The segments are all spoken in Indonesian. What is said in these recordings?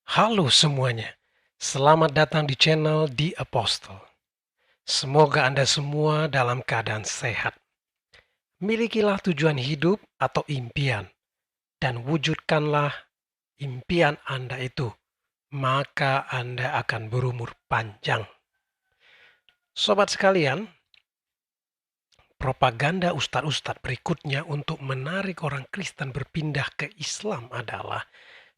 Halo semuanya, selamat datang di channel The Apostle. Semoga Anda semua dalam keadaan sehat. Milikilah tujuan hidup atau impian, dan wujudkanlah impian Anda itu, maka Anda akan berumur panjang. Sobat sekalian, propaganda ustadz-ustadz berikutnya untuk menarik orang Kristen berpindah ke Islam adalah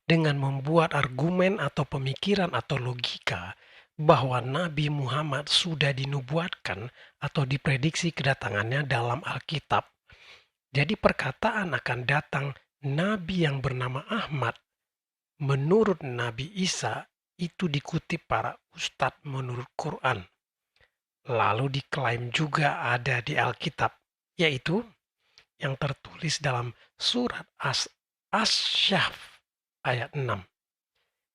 dengan membuat argumen atau pemikiran atau logika bahwa Nabi Muhammad sudah dinubuatkan atau diprediksi kedatangannya dalam Alkitab. Jadi perkataan akan datang Nabi yang bernama Ahmad menurut Nabi Isa itu dikutip para ustadz menurut Quran. Lalu diklaim juga ada di Alkitab, yaitu yang tertulis dalam surat As-Syahf ayat 6.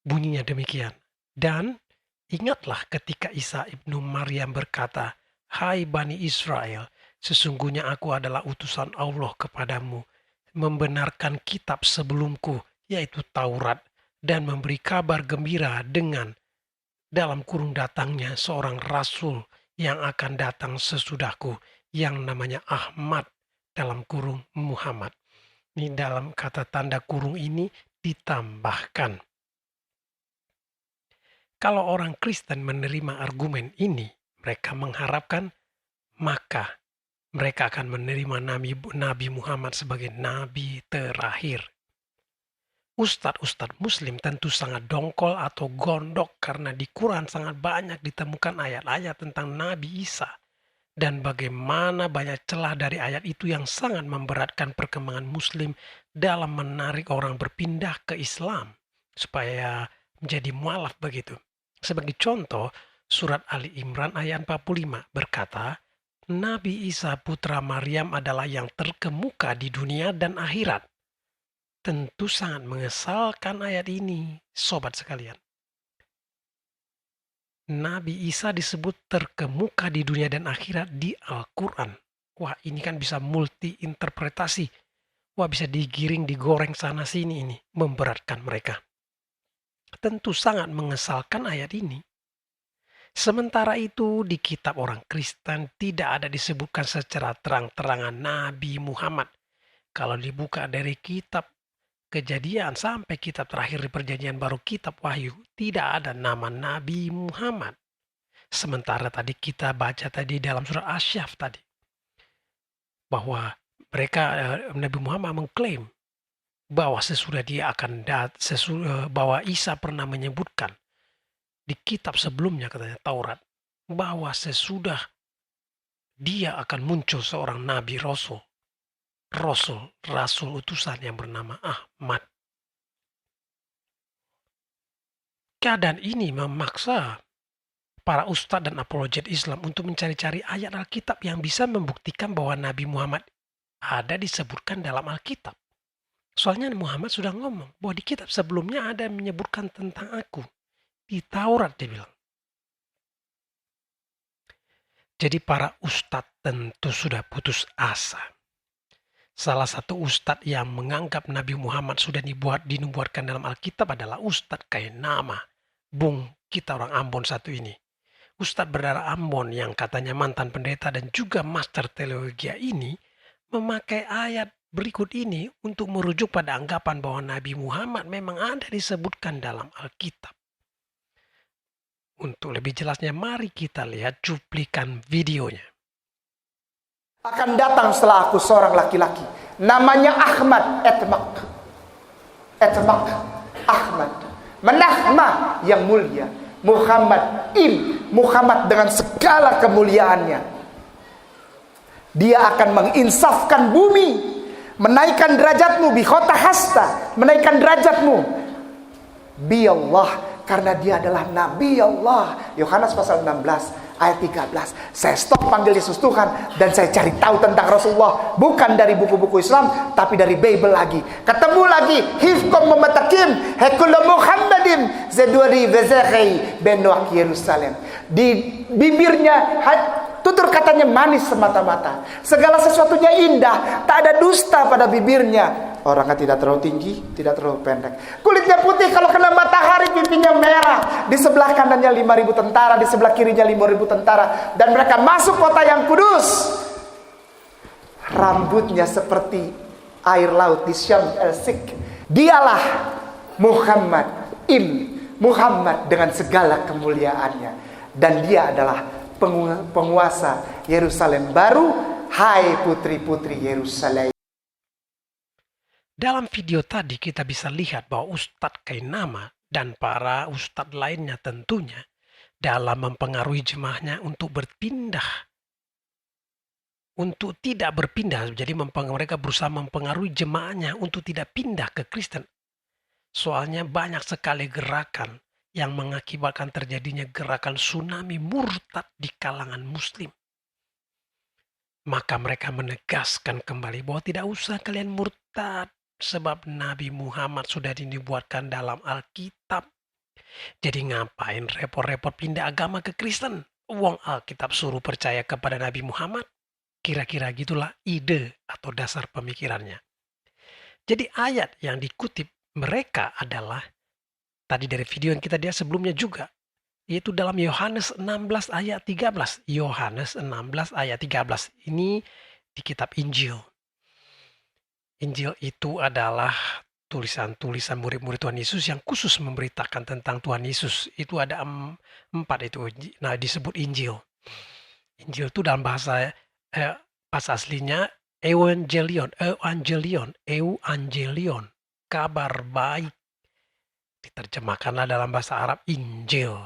Bunyinya demikian. Dan ingatlah ketika Isa ibnu Maryam berkata, "Hai Bani Israel, sesungguhnya aku adalah utusan Allah kepadamu, membenarkan kitab sebelumku, yaitu Taurat, dan memberi kabar gembira dengan dalam kurung datangnya seorang rasul yang akan datang sesudahku, yang namanya Ahmad dalam kurung Muhammad." Ini dalam kata tanda kurung ini ditambahkan. Kalau orang Kristen menerima argumen ini, mereka mengharapkan maka mereka akan menerima Nabi Muhammad sebagai nabi terakhir. Ustadz-ustadz muslim tentu sangat dongkol atau gondok karena di Quran sangat banyak ditemukan ayat-ayat tentang Nabi Isa. Dan bagaimana banyak celah dari ayat itu yang sangat memberatkan perkembangan muslim dalam menarik orang berpindah ke Islam supaya menjadi mualaf begitu. Sebagai contoh, surat Ali Imran ayat 45 berkata, Nabi Isa putra Maryam adalah yang terkemuka di dunia dan akhirat. Tentu sangat mengesalkan ayat ini, sobat sekalian. Nabi Isa disebut terkemuka di dunia dan akhirat di Al-Quran. Wah, ini kan bisa multi interpretasi. Wah, bisa digiring, digoreng sana sini ini. Memberatkan mereka. Tentu sangat mengesalkan ayat ini. Sementara itu di kitab orang Kristen tidak ada disebutkan secara terang-terangan Nabi Muhammad. Kalau dibuka dari kitab Kejadian sampai kitab terakhir di perjanjian baru kitab Wahyu, tidak ada nama Nabi Muhammad. Sementara tadi kita baca tadi dalam surah As-Syahf tadi, bahwa Nabi Muhammad mengklaim bahwa sesudah dia akan bahwa Isa pernah menyebutkan di kitab sebelumnya katanya Taurat, bahwa sesudah dia akan muncul seorang Nabi Rasul utusan yang bernama Ahmad. Keadaan ini memaksa para ustadz dan apologet Islam untuk mencari-cari ayat Alkitab yang bisa membuktikan bahwa Nabi Muhammad ada disebutkan dalam Alkitab. Soalnya Muhammad sudah ngomong bahwa di kitab sebelumnya ada yang menyebutkan tentang aku. Di Taurat dia bilang. Jadi para ustadz tentu sudah putus asa. Salah satu ustadz yang menganggap Nabi Muhammad sudah dinubuatkan dalam Alkitab adalah Ustadz Kainama, Bung kita orang Ambon satu ini. Ustadz berdarah Ambon yang katanya mantan pendeta dan juga master teologi ini memakai ayat berikut ini untuk merujuk pada anggapan bahwa Nabi Muhammad memang ada disebutkan dalam Alkitab. Untuk lebih jelasnya mari kita lihat cuplikan videonya. Akan datang setelah aku seorang laki-laki, namanya Ahmad, Etmak Ahmad, Menahmah yang mulia, Muhammad dengan segala kemuliaannya. Dia akan menginsafkan bumi, menaikkan derajatmu bikhota hasta, menaikkan derajatmu bi Allah, karena dia adalah Nabi Allah. Yohanes pasal 16 ayat 13. Saya stop panggil Yesus Tuhan dan saya cari tahu tentang Rasulullah, bukan dari buku-buku Islam tapi dari Bible lagi. Ketemu lagi hifkom mematakim hekul Muhammadin zeduri vezekhi benuak Yerusalem. Di bibirnya tutur katanya manis semata-mata, segala sesuatunya indah, tak ada dusta pada bibirnya. Orangnya tidak terlalu tinggi, tidak terlalu pendek. Kulitnya putih, kalau kena matahari pipinya merah. Di sebelah kanannya 5.000 tentara, di sebelah kirinya 5.000 tentara. Dan mereka masuk kota yang kudus. Rambutnya seperti air laut di Syam el-Sik. Dialah Muhammad dengan segala kemuliaannya. Dan dia adalah penguasa Yerusalem baru. Hai putri-putri Yerusalem. Dalam video tadi kita bisa lihat bahwa Ustadz Kainama dan para ustadz lainnya tentunya dalam mempengaruhi jemaahnya untuk berpindah, untuk tidak berpindah. Jadi mereka berusaha mempengaruhi jemaahnya untuk tidak pindah ke Kristen. Soalnya banyak sekali gerakan yang mengakibatkan terjadinya gerakan tsunami murtad di kalangan muslim. Maka mereka menegaskan kembali bahwa tidak usah kalian murtad. Sebab Nabi Muhammad sudah dinubuatkan dalam Alkitab. Jadi ngapain repot-repot pindah agama ke Kristen? Wong Alkitab suruh percaya kepada Nabi Muhammad. Kira-kira gitulah ide atau dasar pemikirannya. Jadi ayat yang dikutip mereka adalah tadi dari video yang kita lihat sebelumnya juga. Yaitu dalam Yohanes 16 ayat 13. Yohanes 16 ayat 13. Ini di kitab Injil. Injil itu adalah tulisan-tulisan murid-murid Tuhan Yesus yang khusus memberitakan tentang Tuhan Yesus. Itu ada 4 itu. Nah, disebut Injil. Injil itu dalam bahasa aslinya Evangelion, kabar baik. Diterjemahkanlah dalam bahasa Arab Injil.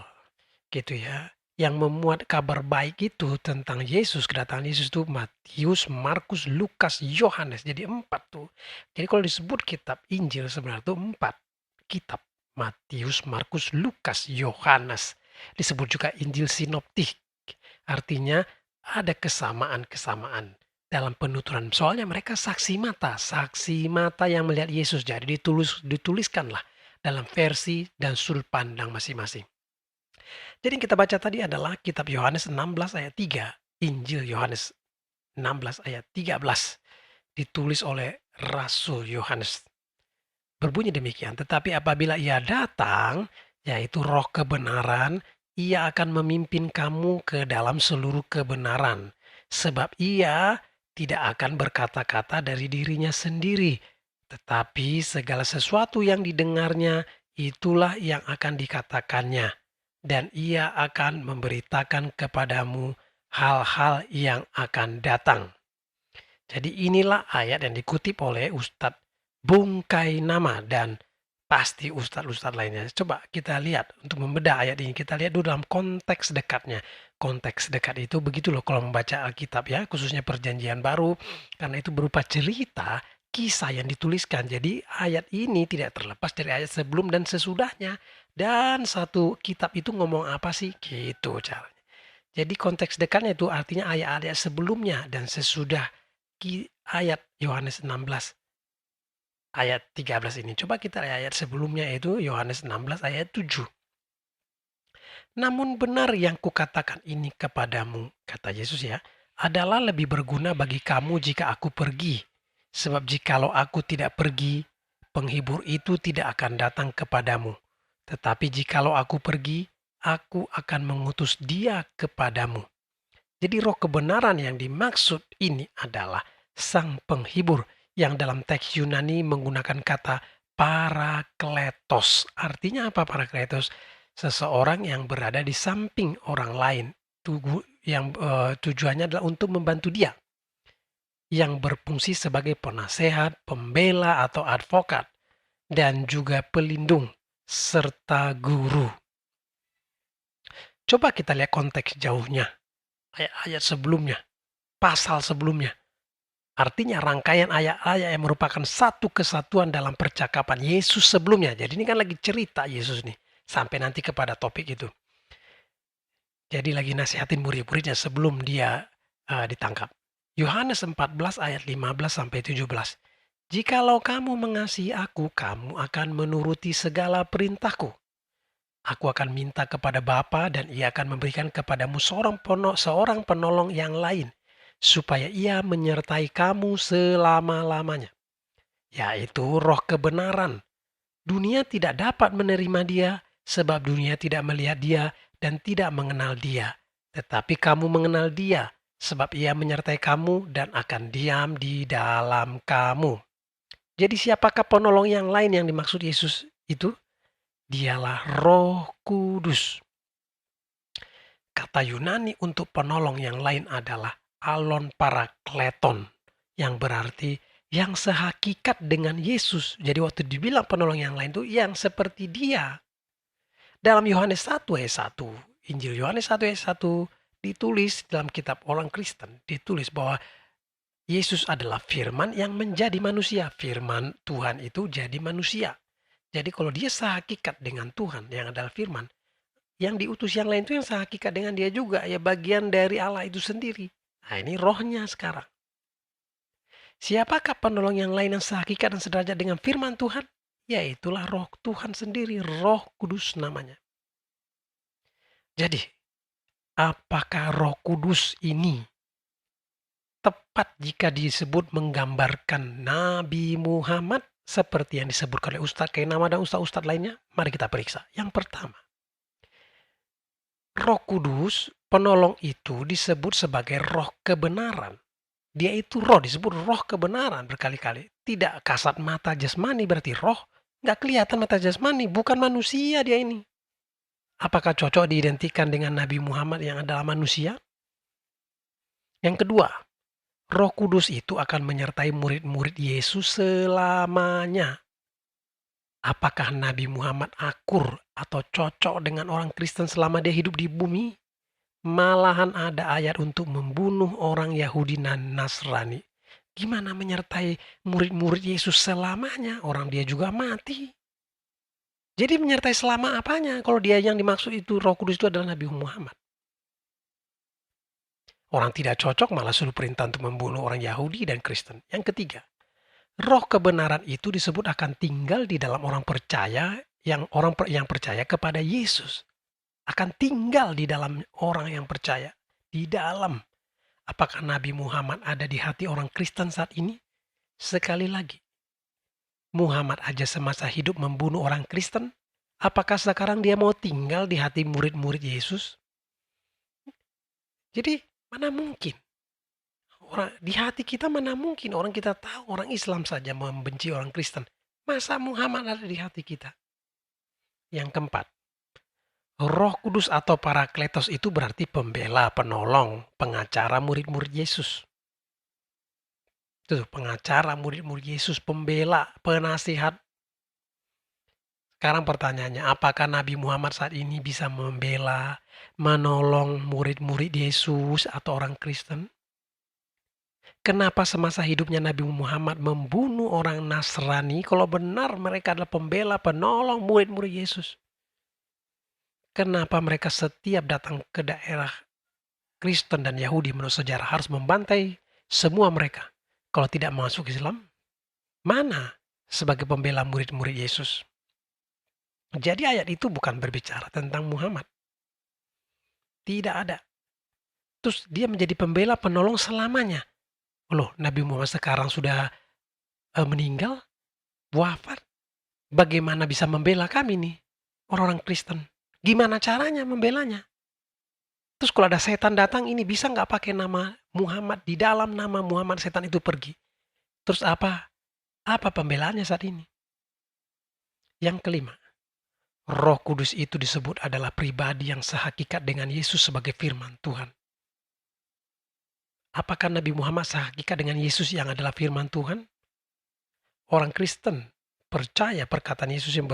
Gitu ya. Yang memuat kabar baik itu tentang Yesus, kedatangan Yesus itu Matius, Markus, Lukas, Yohanes. Jadi 4 tuh. Jadi kalau disebut kitab Injil sebenarnya itu 4 kitab. Matius, Markus, Lukas, Yohanes. Disebut juga Injil sinoptik. Artinya ada kesamaan-kesamaan dalam penuturan. Soalnya mereka saksi mata yang melihat Yesus. Jadi dituliskanlah dalam versi dan sudut pandang masing-masing. Jadi yang kita baca tadi adalah kitab Yohanes 16 ayat 3. Injil Yohanes 16 ayat 13. Ditulis oleh Rasul Yohanes. Berbunyi demikian. Tetapi apabila ia datang, yaitu roh kebenaran, ia akan memimpin kamu ke dalam seluruh kebenaran. Sebab ia tidak akan berkata-kata dari dirinya sendiri. Tetapi segala sesuatu yang didengarnya, itulah yang akan dikatakannya. Dan ia akan memberitakan kepadamu hal-hal yang akan datang. Jadi inilah ayat yang dikutip oleh Ustadz Bung Kainama dan pasti ustadz-ustadz lainnya. Coba kita lihat untuk membedah ayat ini. Kita lihat dulu dalam konteks dekatnya. Konteks dekat itu begitu loh kalau membaca Alkitab ya, khususnya Perjanjian Baru. Karena itu berupa cerita, kisah yang dituliskan. Jadi ayat ini tidak terlepas dari ayat sebelum dan sesudahnya. Dan satu kitab itu ngomong apa sih? Gitu caranya. Jadi konteks dekatnya itu artinya ayat-ayat sebelumnya dan sesudah ayat Yohanes 16 ayat 13 ini. Coba kita lihat ayat sebelumnya itu Yohanes 16 ayat 7. Namun benar yang kukatakan ini kepadamu, kata Yesus ya, adalah lebih berguna bagi kamu jika aku pergi. Sebab jikalau aku tidak pergi, penghibur itu tidak akan datang kepadamu. Tetapi jikalau aku pergi, aku akan mengutus dia kepadamu. Jadi roh kebenaran yang dimaksud ini adalah sang penghibur yang dalam teks Yunani menggunakan kata parakletos. Artinya apa parakletos? Seseorang yang berada di samping orang lain. Yang tujuannya adalah untuk membantu dia. Yang berfungsi sebagai penasehat, pembela atau advokat. Dan juga pelindung serta guru. Coba kita lihat konteks jauhnya. Ayat-ayat sebelumnya. Pasal sebelumnya. Artinya rangkaian ayat-ayat yang merupakan satu kesatuan dalam percakapan Yesus sebelumnya. Jadi ini kan lagi cerita Yesus nih. Sampai nanti kepada topik itu. Jadi lagi nasihatin murid-muridnya sebelum dia ditangkap. Yohanes 14 ayat 15 sampai 17. Jikalau kamu mengasihi aku, kamu akan menuruti segala perintahku. Aku akan minta kepada Bapa dan ia akan memberikan kepadamu seorang penolong yang lain. Supaya ia menyertai kamu selama-lamanya. yaitu roh kebenaran. Dunia tidak dapat menerima dia, sebab dunia tidak melihat dia dan tidak mengenal dia. Tetapi kamu mengenal dia, sebab ia menyertai kamu dan akan diam di dalam kamu. Jadi siapakah penolong yang lain yang dimaksud Yesus itu? Dialah Roh Kudus. Kata Yunani untuk penolong yang lain adalah alon parakleton, yang berarti yang sehakikat dengan Yesus. Jadi waktu dibilang penolong yang lain itu yang seperti dia. Dalam Yohanes 1 ayat 1, Injil Yohanes 1 ayat 1 ditulis dalam kitab orang Kristen, ditulis bahwa Yesus adalah firman yang menjadi manusia. Firman Tuhan itu jadi manusia. Jadi kalau dia sehakikat dengan Tuhan yang adalah firman, yang diutus yang lain itu yang sehakikat dengan dia juga, ya bagian dari Allah itu sendiri. Nah ini rohnya sekarang. Siapakah penolong yang lain yang sehakikat dan sederajat dengan firman Tuhan? Yaitulah roh Tuhan sendiri, Roh Kudus namanya. Jadi, apakah Roh Kudus ini tepat jika disebut menggambarkan Nabi Muhammad seperti yang disebutkan oleh Ustadz Kainama dan Ustadz-Ustadz lainnya? Mari kita periksa. Yang pertama, Roh Kudus, penolong itu disebut sebagai roh kebenaran. Dia itu roh, disebut roh kebenaran berkali-kali. Tidak kasat mata jasmani berarti roh. Nggak kelihatan mata jasmani, bukan manusia dia ini. Apakah cocok diidentikan dengan Nabi Muhammad yang adalah manusia? Yang kedua, Roh Kudus itu akan menyertai murid-murid Yesus selamanya. Apakah Nabi Muhammad akur atau cocok dengan orang Kristen selama dia hidup di bumi? Malahan ada ayat untuk membunuh orang Yahudi dan Nasrani. Gimana menyertai murid-murid Yesus selamanya? Orang dia juga mati. Jadi menyertai selama apanya? Kalau dia yang dimaksud itu Roh Kudus itu adalah Nabi Muhammad. Orang tidak cocok malah suruh perintah untuk membunuh orang Yahudi dan Kristen. Yang ketiga, roh kebenaran itu disebut akan tinggal di dalam orang percaya yang percaya kepada Yesus. Akan tinggal di dalam orang yang percaya. Di dalam. Apakah Nabi Muhammad ada di hati orang Kristen saat ini? Sekali lagi. Muhammad aja semasa hidup membunuh orang Kristen. Apakah sekarang dia mau tinggal di hati murid-murid Yesus? Jadi mana mungkin? Di hati kita mana mungkin orang kita tahu orang Islam saja membenci orang Kristen. Masa Muhammad ada di hati kita? Yang keempat. Roh Kudus atau Parakletos itu berarti pembela, penolong, pengacara murid-murid Yesus. Itu pengacara murid-murid Yesus, pembela, penasihat. Sekarang pertanyaannya, apakah Nabi Muhammad saat ini bisa membela, menolong murid-murid Yesus atau orang Kristen? Kenapa semasa hidupnya Nabi Muhammad membunuh orang Nasrani kalau benar mereka adalah pembela, penolong murid-murid Yesus? Kenapa mereka setiap datang ke daerah Kristen dan Yahudi menurut sejarah harus membantai semua mereka? Kalau tidak masuk Islam, mana sebagai pembela murid-murid Yesus? Jadi ayat itu bukan berbicara tentang Muhammad. Tidak ada. Terus dia menjadi pembela penolong selamanya. Loh, Nabi Muhammad sekarang sudah meninggal, wafat. Bagaimana bisa membela kami nih, orang-orang Kristen? Gimana caranya membelanya? Terus kalau ada setan datang ini bisa nggak pakai nama Muhammad? Di dalam nama Muhammad setan itu pergi. Terus apa? Apa pembelaannya saat ini? Yang kelima, Roh Kudus itu disebut adalah pribadi yang sehakikat dengan Yesus sebagai firman Tuhan. Apakah Nabi Muhammad sehakikat dengan Yesus yang adalah firman Tuhan? Orang Kristen percaya perkataan Yesus yang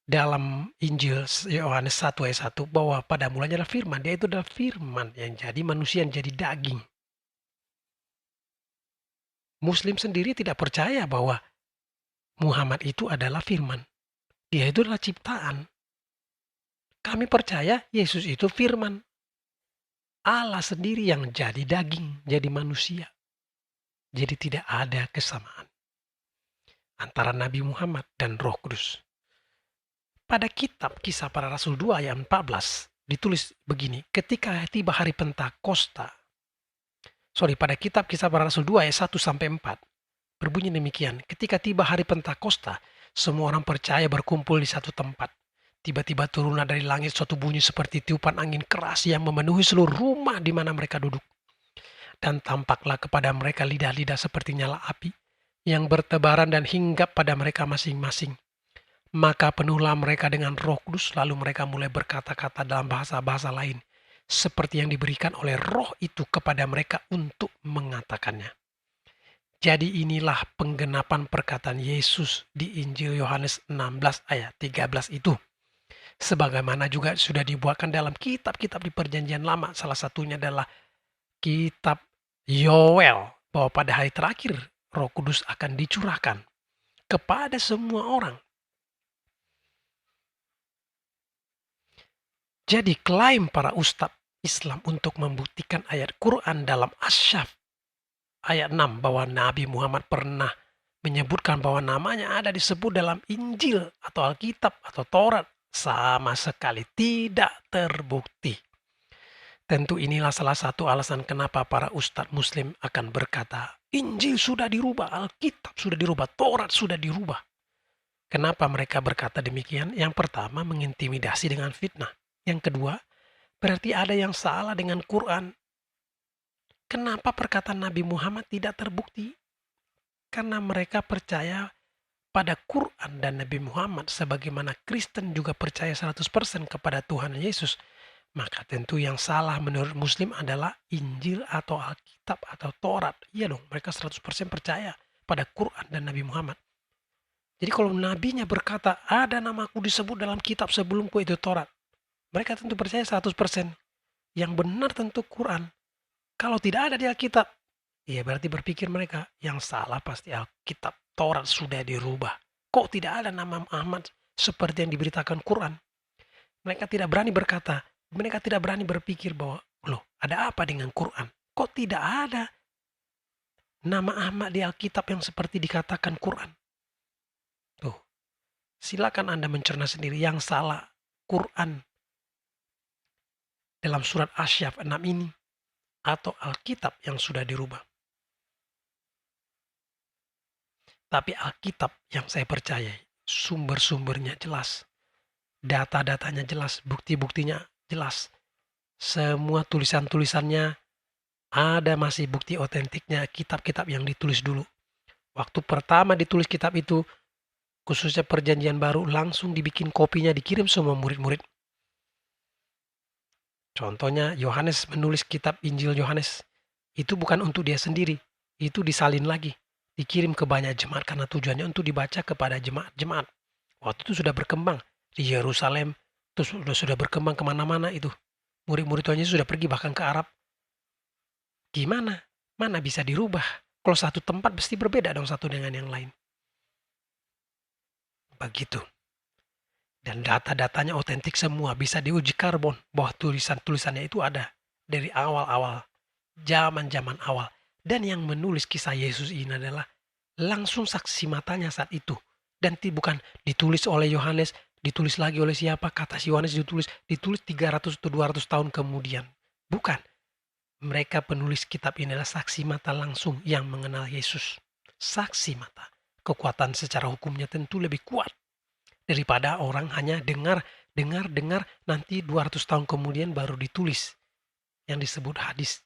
dalam Injil Yohanes 1 ayat 1 bahwa pada mulanya adalah firman. Dia itu adalah firman yang jadi manusia, yang jadi daging. Muslim sendiri tidak percaya bahwa Muhammad itu adalah firman. Dia itu adalah ciptaan. Kami percaya Yesus itu firman. Allah sendiri yang jadi daging, jadi manusia. Jadi tidak ada kesamaan antara Nabi Muhammad dan Roh Kudus. Pada kitab Kisah Para Rasul 2 ayat 14 ditulis begini, ketika tiba hari Pentakosta. Pada kitab Kisah Para Rasul 2 ayat 1 sampai 4. berbunyi demikian, ketika tiba hari Pentakosta, semua orang percaya berkumpul di satu tempat. Tiba-tiba turunlah dari langit suatu bunyi seperti tiupan angin keras yang memenuhi seluruh rumah di mana mereka duduk. Dan tampaklah kepada mereka lidah-lidah seperti nyala api, yang bertebaran dan hinggap pada mereka masing-masing. Maka penuhlah mereka dengan Roh Kudus, lalu mereka mulai berkata-kata dalam bahasa-bahasa lain, seperti yang diberikan oleh Roh itu kepada mereka untuk mengatakannya. Jadi inilah penggenapan perkataan Yesus di Injil Yohanes 16 ayat 13 itu. Sebagaimana juga sudah dibuatkan dalam kitab-kitab di Perjanjian Lama, salah satunya adalah kitab Yoel, bahwa pada hari terakhir Roh Kudus akan dicurahkan kepada semua orang. Jadi klaim para ustadz Islam untuk membuktikan ayat Quran dalam Asyaf ayat 6 bahwa Nabi Muhammad pernah menyebutkan bahwa namanya ada disebut dalam Injil atau Alkitab atau Taurat sama sekali tidak terbukti. Tentu inilah salah satu alasan kenapa para ustadz muslim akan berkata, Injil sudah dirubah, Alkitab sudah dirubah, Taurat sudah dirubah. Kenapa mereka berkata demikian? Yang pertama, mengintimidasi dengan fitnah. Yang kedua, berarti ada yang salah dengan Quran. Kenapa perkataan Nabi Muhammad tidak terbukti? Karena mereka percaya pada Quran dan Nabi Muhammad sebagaimana Kristen juga percaya 100% kepada Tuhan Yesus. Maka tentu yang salah menurut Muslim adalah Injil atau Alkitab atau Taurat. Iya dong, mereka 100% percaya pada Quran dan Nabi Muhammad. Jadi kalau nabinya berkata, ada namaku disebut dalam kitab sebelumku itu Taurat. Mereka tentu percaya 100%. Yang benar tentu Quran. Kalau tidak ada di Alkitab, ya berarti berpikir mereka, yang salah pasti Alkitab, Taurat sudah dirubah. Kok tidak ada nama Muhammad seperti yang diberitakan Quran? Mereka tidak berani berkata, mereka tidak berani berpikir bahwa, loh ada apa dengan Quran? Kok tidak ada nama Ahmad di Alkitab yang seperti dikatakan Quran? Tuh, silakan Anda mencerna sendiri yang salah Quran dalam surat Asyaf 6 ini atau Alkitab yang sudah dirubah. Tapi Alkitab yang saya percayai, sumber-sumbernya jelas, data-datanya jelas, bukti-buktinya jelas. Semua tulisan-tulisannya ada masih bukti otentiknya kitab-kitab yang ditulis dulu. Waktu pertama ditulis kitab itu, khususnya Perjanjian Baru, langsung dibikin kopinya, dikirim semua murid-murid. Contohnya Yohanes menulis kitab Injil Yohanes. Itu bukan untuk dia sendiri. Itu disalin lagi. Dikirim ke banyak jemaat karena tujuannya untuk dibaca kepada jemaat-jemaat. Waktu itu sudah berkembang. Di Yerusalem. Terus sudah berkembang kemana-mana itu. Murid-murid Tuhan Yesus sudah pergi bahkan ke Arab. Gimana? Mana bisa dirubah? Kalau satu tempat pasti berbeda dong satu dengan yang lain. Begitu. Dan data-datanya otentik semua, bisa diuji karbon bahwa tulisan-tulisannya itu ada dari awal-awal, zaman-zaman awal. Dan yang menulis kisah Yesus ini adalah langsung saksi matanya saat itu. Dan bukan ditulis oleh Yohanes, ditulis lagi oleh siapa, kata si Yohanes ditulis 300 atau 200 tahun kemudian. Bukan. Mereka penulis kitab ini adalah saksi mata langsung yang mengenal Yesus. Saksi mata. Kekuatan secara hukumnya tentu lebih kuat daripada orang hanya dengar nanti 200 tahun kemudian baru ditulis yang disebut hadis.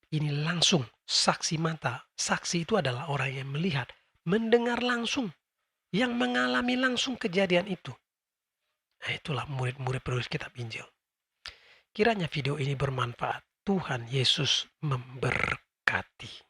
Ini langsung saksi mata. Saksi itu adalah orang yang melihat, mendengar langsung, yang mengalami langsung kejadian itu. Nah, itulah murid-murid penulis kitab Injil. Kiranya video ini bermanfaat. Tuhan Yesus memberkati.